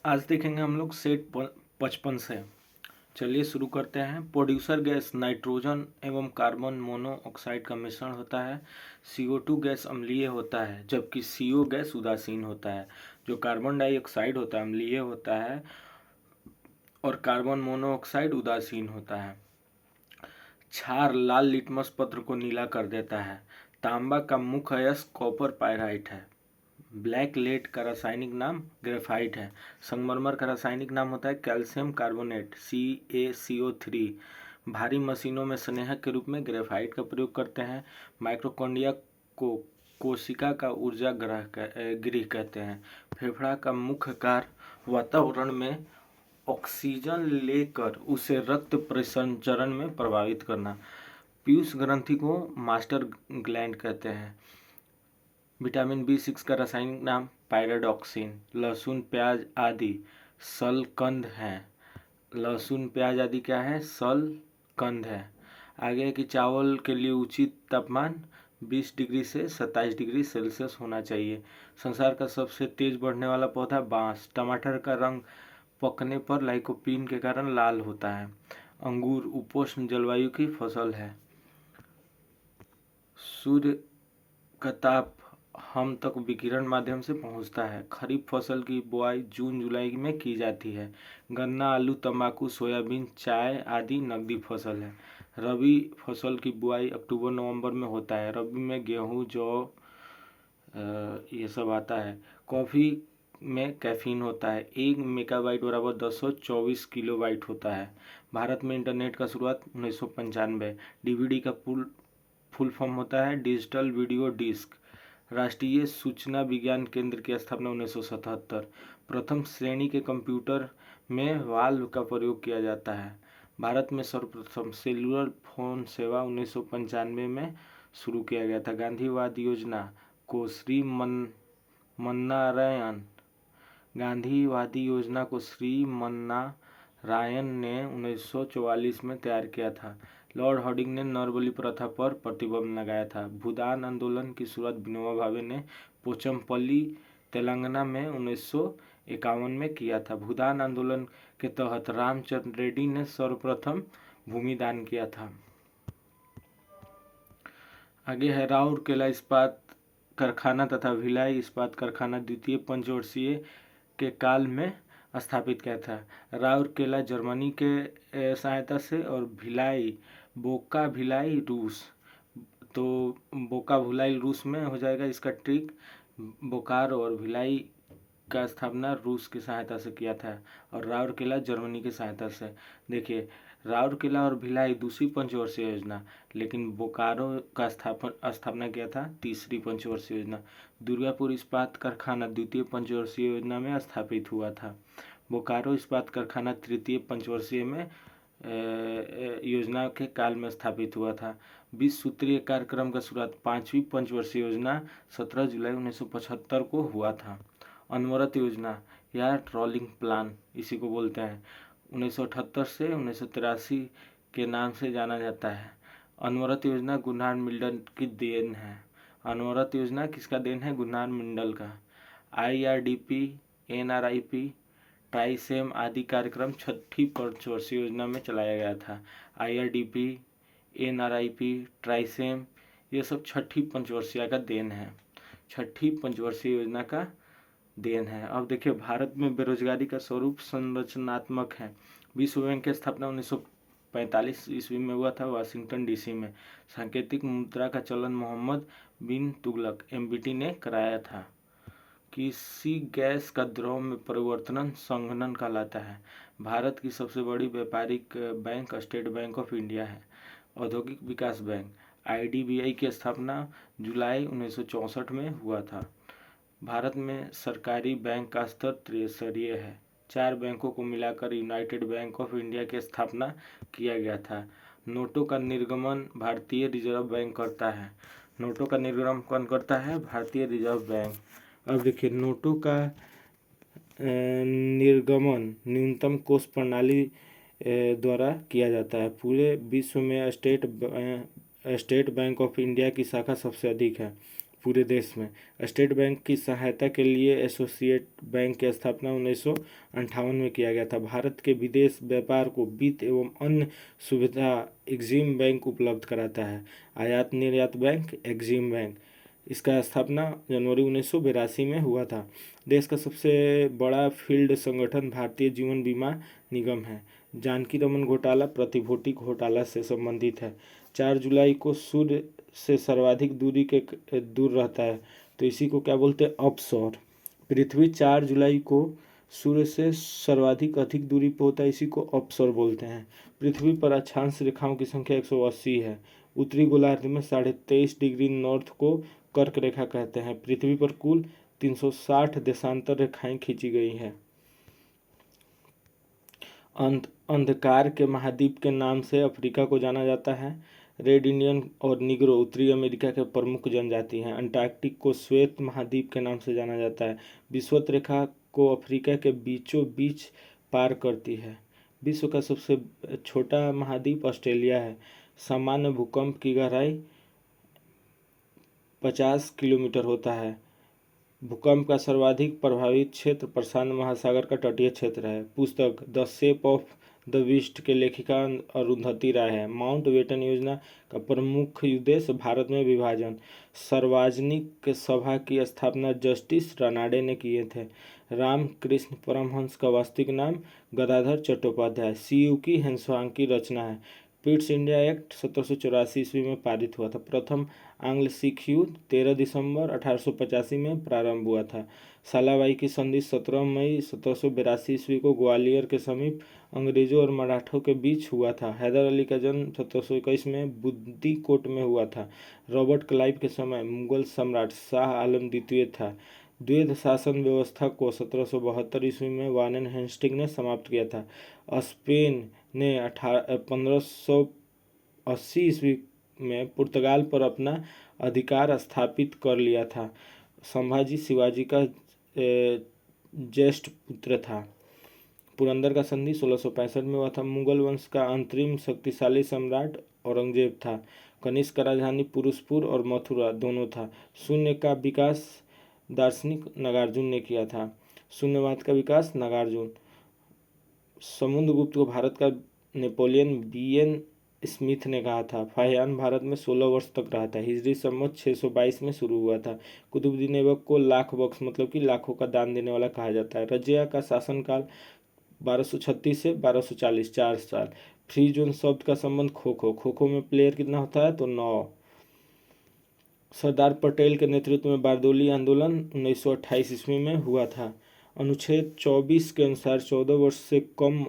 आज देखेंगे हम लोग सेट 55 से। चलिए शुरू करते हैं। प्रोड्यूसर गैस नाइट्रोजन एवं कार्बन मोनोऑक्साइड का मिश्रण होता है। CO2 गैस अम्लीय होता है जबकि CO गैस उदासीन होता है। जो कार्बन डाइऑक्साइड होता है अम्लीय होता है और कार्बन मोनोऑक्साइड उदासीन होता है। क्षार लाल लिटमस पत्र को नीला कर देता है। तांबा का मुख्य अयस्क कॉपर पायराइट है। ब्लैक लेड का रासायनिक नाम ग्रेफाइट है। संगमरमर का रासायनिक नाम होता है कैल्शियम कार्बोनेट CaCO3। भारी मशीनों में स्नेहक के रूप में ग्रेफाइट का प्रयोग करते हैं। माइटोकॉन्ड्रिया को कोशिका का ऊर्जा गृह कहते हैं। फेफड़ा का मुख्य कार्य वातावरण में ऑक्सीजन लेकर उसे रक्त परिसंचरण में प्रभावित करना। पीयूष ग्रंथि को मास्टर ग्लैंड कहते हैं। विटामिन B6 का रासायनिक नाम पायरोडॉक्सिन। लहसुन प्याज आदि शलकंद हैं। लहसुन प्याज आदि क्या है? शलकंद है। आगे है कि चावल के लिए उचित तापमान 20 डिग्री से 27 डिग्री सेल्सियस होना चाहिए। संसार का सबसे तेज बढ़ने वाला पौधा बांस। टमाटर का रंग पकने पर लाइकोपीन के कारण लाल होता है। अंगूर उपोष्ण जलवायु की फसल है। सूर्य का ताप हम तक विकिरण माध्यम से पहुंचता है। खरीफ फसल की बुआई जून जुलाई में की जाती है। गन्ना आलू तंबाकू सोयाबीन चाय आदि नकदी फसल है। रबी फसल की बुआई अक्टूबर नवंबर में होता है। रबी में गेहूं जौ ये सब आता है। कॉफ़ी में कैफीन होता है। 1 मेगाबाइट बराबर 1024 किलोबाइट होता है। भारत में इंटरनेट का शुरुआत 1995। DVD का फुल फॉर्म होता है डिजिटल वीडियो डिस्क। राष्ट्रीय सूचना विज्ञान केंद्र की स्थापना 1977। प्रथम श्रेणी के कंप्यूटर में वाल्व का प्रयोग किया जाता है। भारत में सर्वप्रथम सेलुलर फोन सेवा 1995 में शुरू किया गया था। गांधीवाद योजना को गांधीवादी योजना को श्री मन्नारायण ने 1944 में तैयार किया था। लॉर्ड हार्डिंग ने नरबलि प्रथा पर प्रतिबंध लगाया था। भूदान आंदोलन की शुरुआत विनोबा भावे ने पोचमपल्ली तेलंगाना में 1951 में किया था। भूदान आंदोलन के तहत रामचंद्र रेड्डी ने सर्वप्रथम भूमि दान किया था। आगे है राउरकेला इस्पात कारखाना तथा भिलाई इस्पात कारखाना द्वितीय पंचवर्षीय के काल में स्थापित किया था। राउरकेला जर्मनी के सहायता से और भिलाई बोका भिलाई रूस। तो बोका भिलाई रूस में हो जाएगा इसका ट्रिक। बोकारो और भिलाई का स्थापना रूस की सहायता से किया था और राउरकेला जर्मनी की सहायता से। देखिए राउरकेला और भिलाई दूसरी पंचवर्षीय योजना, लेकिन बोकारो का स्थापना किया था तीसरी पंचवर्षीय योजना। दुर्गापुर इस्पात कारखाना द्वितीय पंचवर्षीय योजना में स्थापित हुआ था। बोकारो इस्पात कारखाना तृतीय पंचवर्षीय में योजना के काल में स्थापित हुआ था। 20 सूत्रीय कार्यक्रम का शुरुआत 5वीं पंचवर्षीय योजना 17 जुलाई 1975 को हुआ था। अनवरत योजना या ट्रॉलिंग प्लान इसी को बोलते हैं। 1978 से 1983 के नाम से जाना जाता है। अनवरत योजना गुरनार मिल्टन की देन है। अनवरत योजना किसका देन है? गुरनार मंडल का। IRDP NRIP ट्राइसेम आदि कार्यक्रम छठी पंचवर्षीय योजना में चलाया गया था। IRDP NRIP ट्राइसेम ये सब छठी पंचवर्षीय का देन है, छठी पंचवर्षीय योजना का देन है। अब देखिए भारत में बेरोजगारी का स्वरूप संरचनात्मक है। विश्व बैंक की स्थापना 1945 ईस्वी में हुआ था वाशिंगटन DC में। सांकेतिक मुद्रा का चलन मोहम्मद बिन तुगलक MBT ने कराया था। किसी गैस का द्रव में परिवर्तन संघनन कहलाता है। भारत की सबसे बड़ी व्यापारिक bank state bank of India है। औद्योगिक विकास बैंक IDBI की स्थापना जुलाई 1964 में हुआ था। भारत में सरकारी बैंक का स्तर त्रिस्तरीय है। 4 बैंकों को मिलाकर यूनाइटेड बैंक ऑफ इंडिया की स्थापना किया गया था। नोटों का निर्गमन भारतीय रिजर्व बैंक करता है। नोटों का निर्गमन कौन करता है? भारतीय रिजर्व बैंक। अब देखिए नोटों का निर्गमन न्यूनतम कोष प्रणाली द्वारा किया जाता है। पूरे विश्व में स्टेट बैंक ऑफ इंडिया की शाखा सबसे अधिक है। पूरे देश में। स्टेट बैंक की सहायता के लिए एसोसिएट बैंक की स्थापना 1958 में किया गया था। भारत के विदेश व्यापार को वित्त एवं अन्य सुविधा एग्जिम बैंक उपलब्ध कराता है। आयात निर्यात बैंक एग्जिम बैंक, इसका स्थापना जनवरी 1982 में हुआ था। देश का सबसे बड़ा फील्ड संगठन भारतीय जीवन बीमा निगम है। जानकी रमन घोटाला प्रतिभूति घोटाला से संबंधित है। 4 जुलाई को सूर्य से सर्वाधिक दूर रहता है, तो इसी को क्या बोलते हैं, अपसौर। पृथ्वी 4 जुलाई को सूर्य से सर्वाधिक अधिक दूरी पर होता है, इसी को अपसौर बोलते हैं। पृथ्वी पर अक्षांश रेखाओं की संख्या 180 है। उत्तरी गोलार्ध में 23.5 डिग्री नॉर्थ को कर्क रेखा कहते हैं। पृथ्वी पर कुल 360 देशांतर रेखाएं खींची गई हैं। अंधकार के महाद्वीप के नाम से अफ्रीका को जाना जाता है। रेड इंडियन और निग्रो उत्तरी अमेरिका के प्रमुख जनजाति हैं। अंटार्कटिक को श्वेत महाद्वीप के नाम से जाना जाता है। विषुवत रेखा को अफ्रीका के बीचों बीच पार करती है। विश्व का सबसे छोटा महाद्वीप ऑस्ट्रेलिया है। सामान्य भूकंप की गहराई 50 किलोमीटर होता है। भूकंप का सर्वाधिक प्रभावित क्षेत्र प्रशांत महासागर का तटीय क्षेत्र है। पुस्तक the shape of the beast के लेखिका अरुंधति राय है। माउंट बेटन योजना का प्रमुख उद्देश्य भारत में विभाजन। सार्वजनिक सभा की स्थापना जस्टिस रानाडे ने किए थे। रामकृष्ण परमहंस का वास्तविक नाम गदाधर चट्टोपाध्याय। सीयू की हेंसवांग की रचना है। पिट्स इंडिया एक्ट 1784 ईस्वी में पारित हुआ था। प्रथम आंग्ल सिख युद्ध 13 दिसंबर 1885 में प्रारंभ हुआ था। सालाबाई की संधि 17 मई 1782 ईस्वी को ग्वालियर के समीप अंग्रेजों और मराठों के बीच हुआ था। हैदर अली का जन्म 1721 में बुद्दीकोट में हुआ था। रॉबर्ट क्लाइव के समय मुगल सम्राट शाह आलम द्वितीय था। द्वैध शासन व्यवस्था को 1772 ईस्वी में वारेन हेस्टिंग ने समाप्त किया था। स्पेन ने 1580 ईस्वी में पुर्तगाल पर अपना अधिकार स्थापित कर लिया था। संभाजी शिवाजी का ज्येष्ठ पुत्र था। पुरंदर का संधि 1665 में हुआ था। मुगल वंश का अंतरिम शक्तिशाली सम्राट औरंगजेब था। कनिष्क का राजधानी पुरुषपुर और मथुरा दोनों था। शून्य का विकास दार्शनिक नागार्जुन ने किया था। शून्यवाद का विकास नागार्जुन। समुद्रगुप्त को भारत का नेपोलियन बीएन स्मिथ ने कहा था। फाहियान भारत में 16 वर्ष तक रहा था। हिजरी सम्मत 622 में शुरू हुआ था। कुतुबुद्दीन ऐबक को लाख बख्श मतलब कि लाखों का दान देने वाला कहा जाता है। रजिया का शासनकाल 1236 से 1240 4 साल। फ्री जोन शब्द का संबंध खो खो। खो खो में प्लेयर कितना होता है, तो 9। सरदार पटेल के नेतृत्व में बारदोली आंदोलन 1928 ईस्वी में हुआ था। अनुच्छेद 24 के अनुसार 14 वर्ष से कम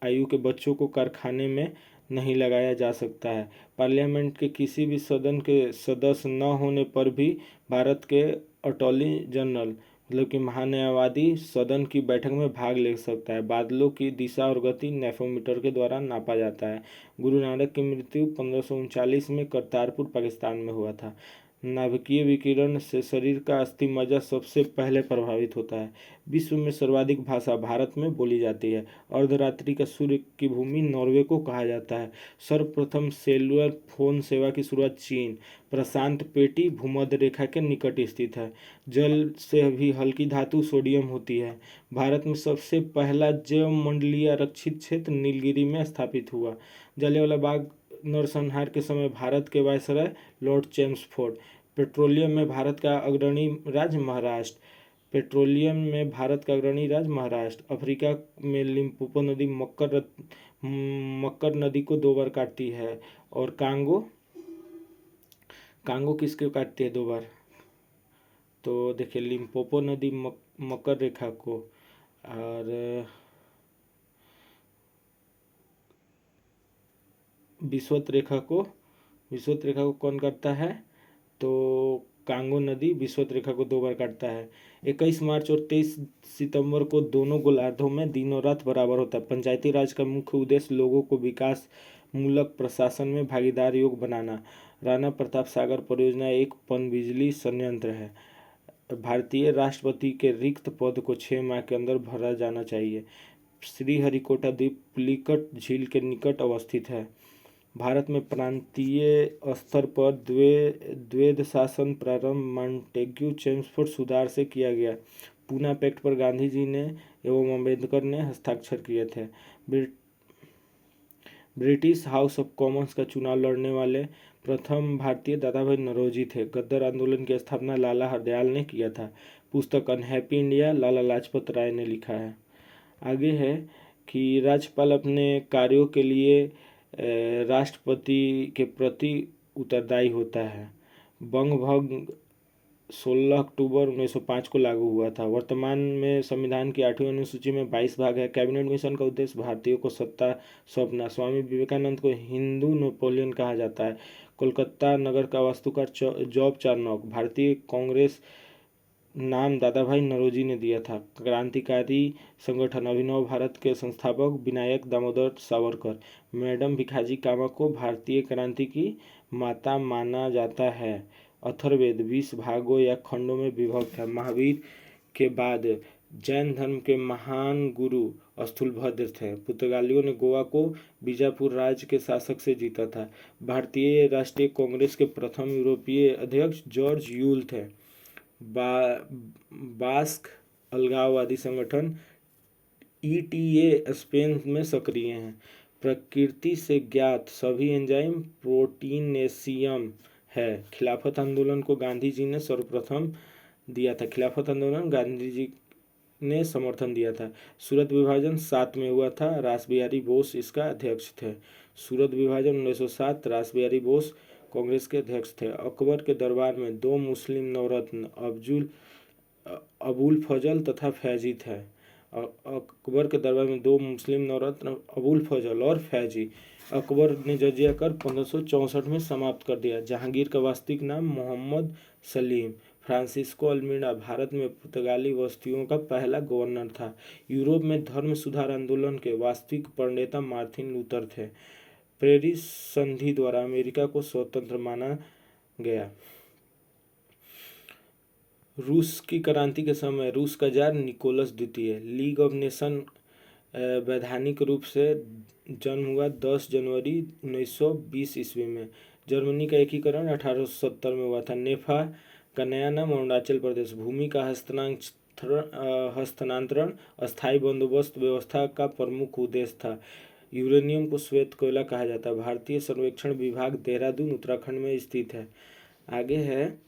आयु के बच्चों को कारखाने में नहीं लगाया जा सकता है। पार्लियामेंट के किसी भी सदन के सदस्य न होने पर भी भारत के अटॉर्नी जनरल मतलब कि महान्यायवादी सदन की बैठक में भाग ले सकता है। बादलों की दिशा और गति नेफोमीटर के द्वारा नापा जाता है। गुरु नानक की मृत्यु 1539 में करतारपुर पाकिस्तान में हुआ था। नाभिकीय विकिरण से शरीर का अस्थि मज्जा सबसे पहले प्रभावित होता है। विश्व में सर्वाधिक भाषा भारत में बोली जाती है। अर्धरात्रि का सूर्य की भूमि नॉर्वे को कहा जाता है। सर्वप्रथम सेलुलर फोन सेवा की शुरुआत चीन। प्रशांत पेटी भूमध्य रेखा के निकट स्थित है। जल से भी हल्की धातु सोडियम होती है। भारत में सबसे पहला जैव मंडलीय आरक्षित क्षेत्र नीलगिरी में स्थापित हुआ। जलियांवाला बाग नरसंहार के समय भारत के वायसराय लॉर्ड चेम्सफोर्ड। पेट्रोलियम में भारत का अग्रणी राज्य महाराष्ट्र। अफ्रीका में लिम्पोपो नदी मक्कर नदी को 2 बार काटती है। और कांगो किसको काटती है 2 बार, तो देखिए लिम्पोपो नदी मकर रेखा को, और विषुवत रेखा को कौन काटता है, तो कांगो नदी विषुवत रेखा को 2 बार काटता है। 21 मार्च और 23 सितंबर को दोनों गोलार्धों में दिन और रात बराबर होता है। पंचायती राज का मुख्य उद्देश्य लोगों को विकास मूलक प्रशासन में भागीदार योग बनाना। राणा प्रताप सागर परियोजना एक पनबिजली संयंत्र है। भारतीय राष्ट्रपति के रिक्त पद को 6 माह के अंदर भरा जाना चाहिए। श्रीहरिकोटा द्वीप पुलिकट झील के निकट अवस्थित है। भारत में प्रांतीय स्तर पर द्वैध शासन प्रारंभ मॉन्टेग्यू चेम्सफोर्ड सुधार से किया गया। पूना पैक्ट पर गांधी जी ने एवं अम्बेडकर ने हस्ताक्षर किए थे। ब्रिटिश हाउस ऑफ कॉमन्स का चुनाव लड़ने वाले प्रथम भारतीय दादा भाई नौरोजी थे। गद्दर आंदोलन की स्थापना लाला हरदयाल ने किया था। पुस्तक अनहैप्पी इंडिया लाला लाजपत राय ने लिखा है। आगे है कि राज्यपाल अपने कार्यों के लिए राष्ट्रपति के प्रति उत्तरदायी होता है। बंग भंग 16 अक्टूबर 1905 को लागू हुआ था। वर्तमान में संविधान की 8वीं अनुसूची में 22 भाग है। कैबिनेट मिशन का उद्देश्य भारतीयों को सत्ता सौंपना। स्वामी विवेकानंद को हिंदू नेपोलियन कहा जाता है। कोलकाता नगर का वास्तुकार जॉब चार्नॉक। भारतीय कांग्रेस नाम दादा भाई नौरोजी ने दिया था। क्रांतिकारी संगठन अभिनव भारत के संस्थापक विनायक दामोदर सावरकर। मैडम भिखाजी कामा को भारतीय क्रांति की माता माना जाता है। अथर्ववेद 20 भागों या खंडों में विभक्त है। महावीर के बाद जैन धर्म के महान गुरु स्थूलभद्र थे। पुर्तगालियों ने गोवा को बीजापुर राज्य के शासक से जीता था। भारतीय राष्ट्रीय कांग्रेस के प्रथम यूरोपीय अध्यक्ष जॉर्ज यूल थे। बास्क अलगाववादी संगठन ETA स्पेन में सक्रिय हैं। प्रकृति से ज्ञात सभी एंजाइम प्रोटीनेशियम है। खिलाफत आंदोलन को गांधी जी ने सर्वप्रथम दिया था। खिलाफत आंदोलन गांधी जी ने समर्थन दिया था। सूरत विभाजन 7 में हुआ था। रासबिहारी बोस इसका अध्यक्ष थे। सूरत विभाजन 1907। रासबिहारी बोस कांग्रेस के अध्यक्ष थे। अकबर के दरबार में 2 मुस्लिम नवरत्न अबुल फजल तथा फैजी थे। अकबर के दरबार में 2 मुस्लिम नवरत्न अबुल फजल और फैजी। अकबर ने जजिया कर 1564 में समाप्त कर दिया। जहांगीर का वास्तविक नाम मोहम्मद सलीम। फ्रांसिस्को अल्मीडा भारत में पुर्तगाली बस्तियों का पहला गवर्नर था। यूरोप में धर्म सुधार आंदोलन के वास्तविक प्रणेता मार्टिन लूथर थे। पेरिस संधि द्वारा अमेरिका को स्वतंत्र माना गया। रूस की क्रांति के समय रूस का जार निकोलस द्वितीय। लीग ऑफ नेशन वैधानिक रूप से जन्म हुआ 10 जनवरी 1920 ईस्वी में। जर्मनी का एकीकरण 1870 में हुआ था। नेफा का नया नाम अरुणाचल प्रदेश। भूमि का हस्तांतरण अस्थायी बंदोबस्त व्यवस्था का प्रमुख उद्देश्य था। यूरेनियम को श्वेत कोयला कहा जाता है। भारतीय सर्वेक्षण विभाग देहरादून उत्तराखंड में स्थित है। आगे है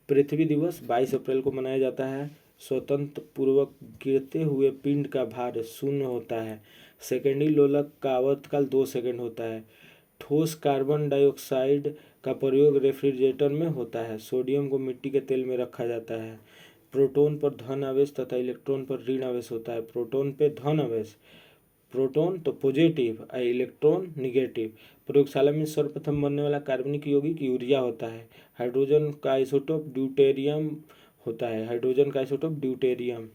पृथ्वी दिवस 22 अप्रैल को मनाया जाता है। स्वतंत्र पूर्वक गिरते हुए पिंड का भार 0 होता है। सेकेंडरी लोलक का आवर्तकाल 2 सेकंड होता है। ठोस कार्बन डाइऑक्साइड का प्रयोग रेफ्रिजरेटर में होता है। सोडियम को मिट्टी के तेल में रखा जाता है। प्रोटॉन पर धन आवेश तथा इलेक्ट्रॉन पर ऋण आवेश होता है। प्रोटॉन पे धन आवेश, प्रोटॉन तो पॉजिटिव और इलेक्ट्रॉन निगेटिव। प्रयोगशाला में सर्वप्रथम बनने वाला कार्बनिक यौगिक यूरिया होता है। हाइड्रोजन का आइसोटोप ड्यूटेरियम होता है। हाइड्रोजन का आइसोटोप ड्यूटेरियम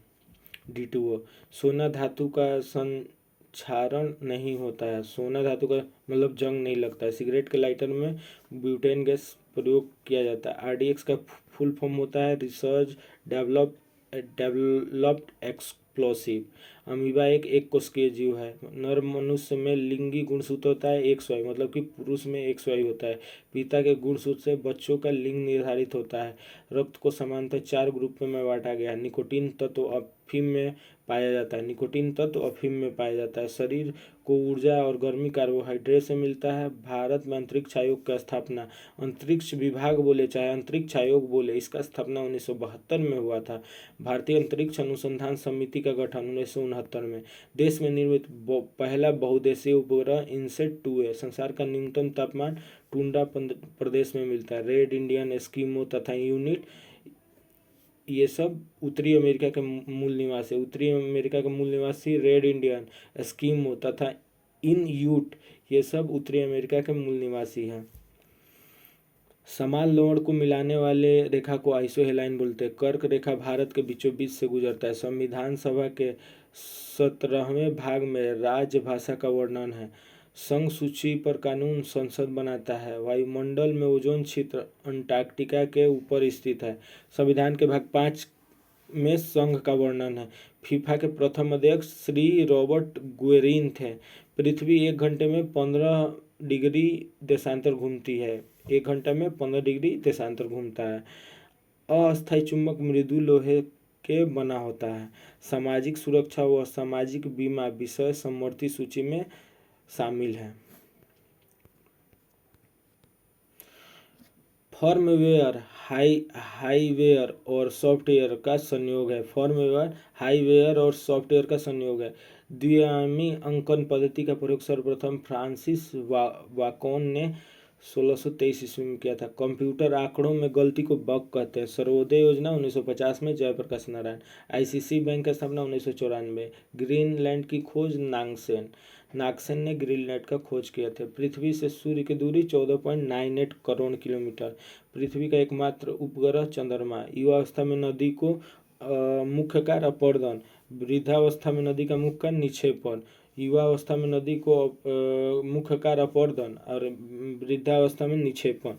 D2O। सोना धातु का संक्षारण नहीं होता है। सोना धातु का मतलब जंग नहीं लगता है। सिगरेट के लाइटर में ब्यूटेन गैस प्रयोग किया जाता है। RDX का फुल फॉर्म होता है रिसर्च डेवलप्ड एक्सप्लोसिव। अमीबा एक कोशिकीय जीव है। नर मनुष्य में लिंगी गुणसूत्र होता है XY, मतलब कि पुरुष में XY होता है। पिता के गुणसूत्र से बच्चों का लिंग निर्धारित होता है। रक्त को सामान्यतः 4 ग्रुप में बांटा गया है। निकोटीन तत्व अफीम में पाया जाता है। निकोटीन तत्व अफीम में पाया जाता है। शरीर को ऊर्जा और गर्मी कार्बोहाइड्रेट से मिलता है। भारत में अंतरिक्ष आयोग का स्थापना, अंतरिक्ष विभाग बोले चाहे अंतरिक्ष आयोग बोले, इसका स्थापना 1972 में हुआ था। भारतीय अंतरिक्ष अनुसंधान समिति का गठन 1969 में। देश में निर्मित पहला बहुदेशीय उपग्रह इनसेट 2 है। संसार का न्यूनतम तापमान टुंड्रा प्रदेश में मिलता है। रेड इंडियन, एस्किमो तथा यूनिट ये सब उत्तरी अमेरिका के मूल निवासी। उत्तरी अमेरिका के मूल निवासी रेड इंडियन, एस्किमो तथा इनयूट ये सब उत्तरी अमेरिका के मूल निवासी हैं। समान लवण को मिलाने वाले रेखा को आइसोहेलाइन बोलते हैं। कर्क रेखा भारत के बीचों बीच से गुजरता है। संविधान सभा के 17वें भाग में राजभाषा का वर्णन है। संघ सूची पर कानून संसद बनाता है। वायुमंडल में ओजोन क्षेत्र अंटार्कटिका के ऊपर स्थित है। संविधान के भाग 5 में संघ का वर्णन है। फीफा के प्रथम अध्यक्ष श्री रॉबर्ट गुएरीन थे। पृथ्वी 1 घंटे में 15 डिग्री देशांतर घूमती है। 1 घंटा में 15 डिग्री देशांतर घूमता है। अस्थायी चुंबक मृदु लोहे के बना होता है। सामाजिक सुरक्षा व सामाजिक बीमा विषय समवर्ती सूची में शामिल है। फर्मवेयर हार्डवेयर और सॉफ्टवेयर का संयोग है। फर्मवेयर हार्डवेयर और सॉफ्टवेयर का संयोग है। द्विआयामी अंकन पद्धति का प्रयोग सर्वप्रथम फ्रांसिस वाकोन ने 1623 ईस्वी में किया था। कंप्यूटर आंकड़ों में गलती को बग कहते हैं। सर्वोदय योजना 1950 में जयप्रकाश नारायण। आईसीसी बैंक की स्थापना 1994। ग्रीनलैंड की खोज नाक्सन ने ग्रीनलैंड का खोज किया था। पृथ्वी से सूर्य की दूरी 14.98 करोड़ किलोमीटर। पृथ्वी का एकमात्र उपग्रह चंद्रमा। युवावस्था में नदी को मुख्य कार्य अपर्दन। वृद्धावस्था में नदी का मुख्य कार्य निक्षेपण। युवावस्था में नदी को मुख्य कार्य अपर्दन और वृद्धावस्था में निक्षेपण।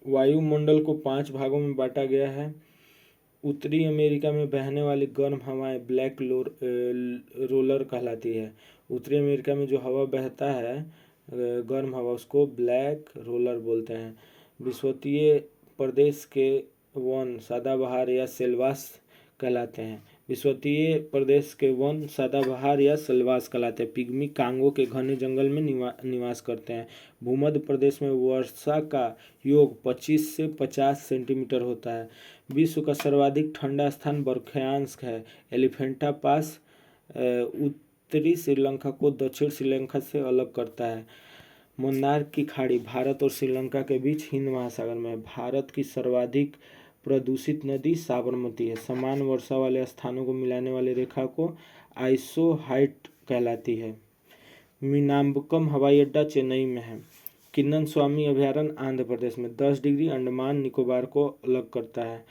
वायुमंडल को 5 भागों में बांटा गया है। उत्तरी अमेरिका में बहने वाली गर्म हवाएं ब्लैक रोलर कहलाती है। उत्तरी अमेरिका में जो हवा बहता है गर्म हवा, उसको ब्लैक रोलर बोलते हैं। विषुवतीय प्रदेश के वन सदाबहार या सेल्वास कहलाते हैं। विषुवतीय प्रदेश के वन सदाबहार या सेल्वास कहलाते हैं। पिग्मी कांगो के घने जंगल में निवास करते हैं। भूमध्य प्रदेश में वर्षा का योग 25 से 50 सेंटीमीटर होता है। विश्व का सर्वाधिक ठंडा स्थान बर्फांश है। एलिफेंटा पास उत्तरी श्रीलंका को दक्षिण श्रीलंका से अलग करता है। मन्नार की खाड़ी भारत और श्रीलंका के बीच हिंद महासागर में है। भारत की सर्वाधिक प्रदूषित नदी साबरमती है। समान वर्षा वाले स्थानों को मिलाने वाली रेखा को आइसोहाइट कहलाती है। मीनाम्बकम हवाई अड्डा चेन्नई में है। किन्नन स्वामी अभयारण्य आंध्र प्रदेश में 10 डिग्री अंडमान निकोबार को अलग करता है।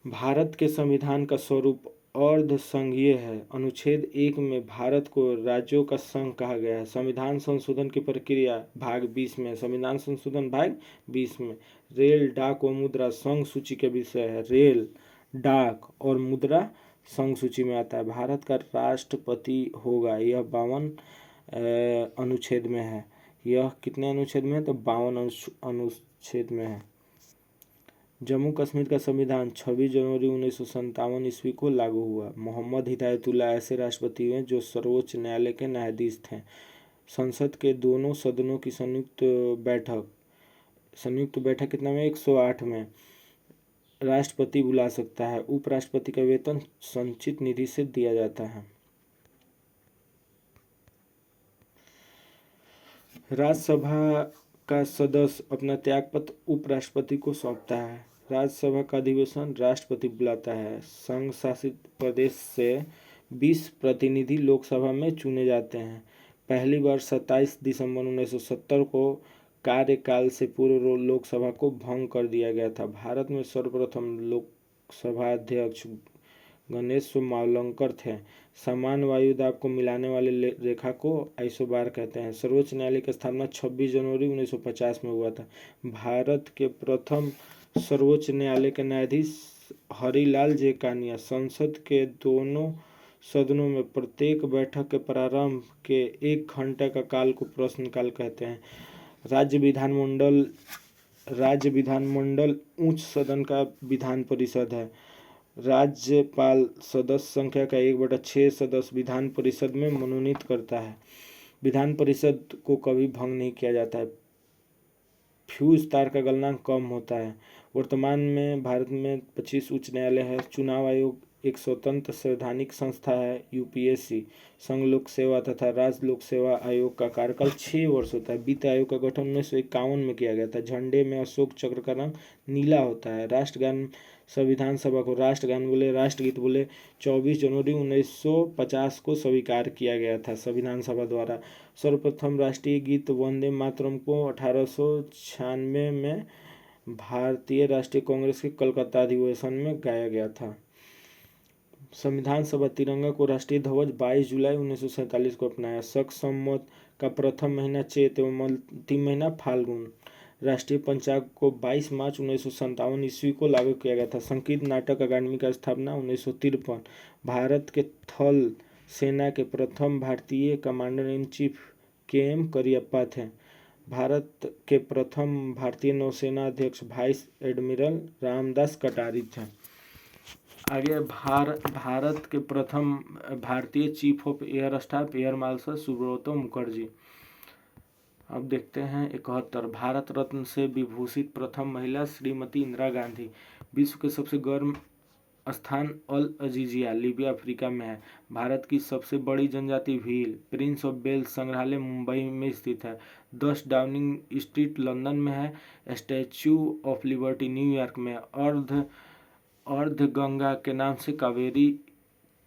भारत के संविधान का स्वरूप अर्ध संघीय है। अनुच्छेद 1 में भारत को राज्यों का संघ कहा गया है। संविधान संशोधन की प्रक्रिया भाग 20 में। संविधान संशोधन भाग 20 में। रेल, डाक व मुद्रा संघ सूची के विषय है। रेल, डाक और मुद्रा संघ सूची में आता है। भारत का राष्ट्रपति होगा, यह 52 अनुच्छेद में है। यह कितने अनुच्छेद में है? तो 52 अनुच्छेद में है। जम्मू कश्मीर का संविधान 26 जनवरी 1957 ईस्वी को लागू हुआ। मोहम्मद हिदायतुल्लाह ऐसे राष्ट्रपति हुए जो सर्वोच्च न्यायालय के न्यायाधीश थे। संसद के दोनों सदनों की संयुक्त बैठक कितना में? 108 में राष्ट्रपति बुला सकता है। उपराष्ट्रपति का वेतन संचित निधि से दिया जाता है। राज्यसभा का सदस्य अपना त्यागपत्र उपराष्ट्रपति को सौंपता है। राज्यसभा का अधिवेशन राष्ट्रपति बुलाता है। संघ शासित प्रदेश से 20 प्रतिनिधि लोकसभा में चुने जाते हैं। पहली बार 27 दिसंबर 1970 को कार्यकाल से पूर्व लोकसभा को भंग कर दिया गया था। भारत में सर्वप्रथम लोकसभा अध्यक्ष गणेश मावलंकर थे। समान वायु दाब को मिलाने वाली रेखा को आइसोबार कहते हैं। सर्वोच्च न्यायालय की स्थापना 26 जनवरी 1950 में हुआ था। भारत के प्रथम सर्वोच्च न्यायालय के न्यायाधीश हरिलाल जे कानिया। संसद के दोनों सदनों में प्रत्येक बैठक के प्रारंभ के 1 घंटे का काल को प्रश्नकाल कहते हैं। राज्य विधानमंडल उच्च सदन का विधान परिषद है। राज्यपाल सदस्य संख्या का 1/6 सदस्य विधान परिषद में मनोनीत करता है। विधान परिषद को कभी भंग नहीं किया जाता है। फ्यूज तार का गलनांक कम होता है। वर्तमान में भारत में 25 उच्च न्यायालय है। चुनाव आयोग एक स्वतंत्र संवैधानिक संस्था है। यूपीएससी संघ लोक सेवा तथा राज्य लोक सेवा आयोग का कार्यकाल 6 वर्ष होता है। वित्त आयोग का गठन 1951 में किया गया था। झंडे में अशोक चक्र का रंग नीला होता है। राष्ट्रगान संविधान सभा को राष्ट्रगान बोले, राष्ट्रगीत बोले 24 जनवरी 1950 को स्वीकार किया गया था संविधान सभा द्वारा। सर्वप्रथम राष्ट्रीय गीत वंदे मातरम को 1896 में भारतीय राष्ट्रीय कांग्रेस के कलकत्ता अधिवेशन में गाया गया था। संविधान सभा तिरंगा को राष्ट्रीय ध्वज 22 जुलाई 1947 को अपनाया। शक संवत का प्रथम महीना चैत एवं अंतिम महीना फाल्गुन। राष्ट्रीय पंचांग को 22 मार्च 1957 ईस्वी को लागू किया गया था। संगीत नाटक अकादमी का स्थापना 1953। भारत के थल सेना के प्रथम भारतीय commander in chief KM. Cariappa थे। भारत के प्रथम भारतीय नौसेना अध्यक्ष वाइस एडमिरल रामदास कटारी थे। आगे भारत के प्रथम भारतीय chief of air staff air marshal Subroto Mukherjee. अब देखते हैं 71 भारत रत्न से विभूषित प्रथम महिला श्रीमती इंदिरा गांधी। विश्व के सबसे गर्म स्थान अल अजीजिया लीबिया अफ्रीका में है। भारत की सबसे बड़ी जनजाति भील प्रिंस ऑफ वेल्स संग्रहालय मुंबई में स्थित है। 10 डाउनिंग स्ट्रीट लंदन में है। स्टैच्यू ऑफ लिबर्टी न्यूयॉर्क में। अर्ध गंगा के नाम से कावेरी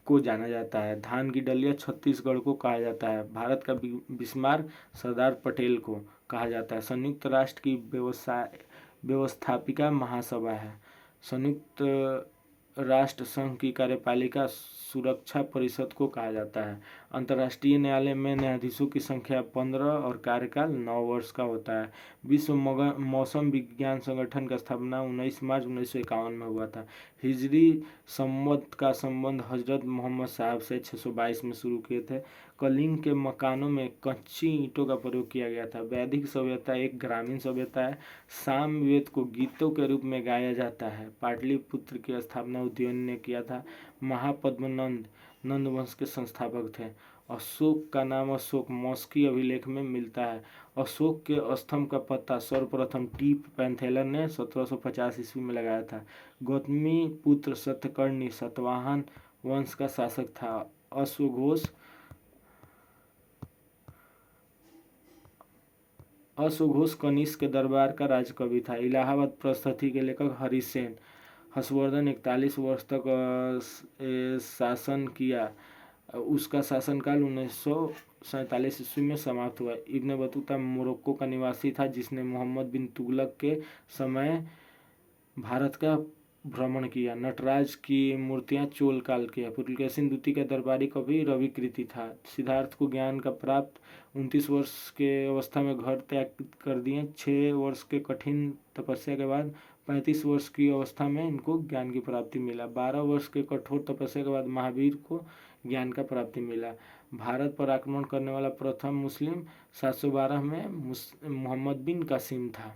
को जाना जाता है। धान की डलिया छत्तीसगढ़ को कहा जाता है। भारत का बिस्मार्क सरदार पटेल को कहा जाता है। संयुक्त राष्ट्र की व्यवस्थापिका महासभा है। संयुक्त राष्ट्र संघ की कार्यपालिका सुरक्षा परिषद को कहा जाता है। अंतर्राष्ट्रीय न्यायालय में न्यायाधीशों की संख्या 15 और कार्यकाल 9 वर्ष का होता है। विश्व मौसम विज्ञान संगठन का स्थापना 19 मार्च 1951 में हुआ था। हिजरी संवत का संबंध हजरत मोहम्मद साहब से 622 में शुरू किए थे। कलिंग के मकानों में कच्ची ईंटों का प्रयोग किया गया था। वैदिक सभ्यता एक ग्रामीण सभ्यता है। सामवेद को गीतों के रूप में गाया जाता है। पाटलिपुत्र की स्थापना उदयन ने किया था। महापद्मनंद नंद वंश के संस्थापक थे। अशोक का नाम अशोक मौस्की अभिलेख में मिलता है। अशोक के स्तंभ का पत्ता सर्वप्रथम टी पैंथेलर ने 1750 ईस्वी में लगाया था। गौतमी पुत्र सत्यकर्णी सातवाहन वंश का शासक था। अश्वघोष कनिष्क के दरबार का राजकवि था। इलाहाबाद प्रस्थिति के लेखक हरिसेन। हर्षवर्धन 41 वर्ष तक शासन किया। उसका शासनकाल 1947 ईस्वी में समाप्त हुआ। इब्न बतूता मोरक्को का निवासी था जिसने मोहम्मद बिन तुगलक के समय भारत का भ्रमण किया। नटराज की मूर्तियां चोल काल की है। पुलकेशिन द्वितीय का दरबारी कवि रविकृति था। सिद्धार्थ को ज्ञान का प्राप्त 29 वर्ष के अवस्था में घर त्याग कर दिए। 6 वर्ष के कठिन तपस्या के बाद 35 वर्ष की अवस्था में इनको ज्ञान की प्राप्ति मिला। 12 वर्ष के कठोर तपस्या के बाद महावीर को ज्ञान का प्राप्ति मिला। भारत पर आक्रमण करने वाला प्रथम मुस्लिम 712 में मोहम्मद बिन कासिम था।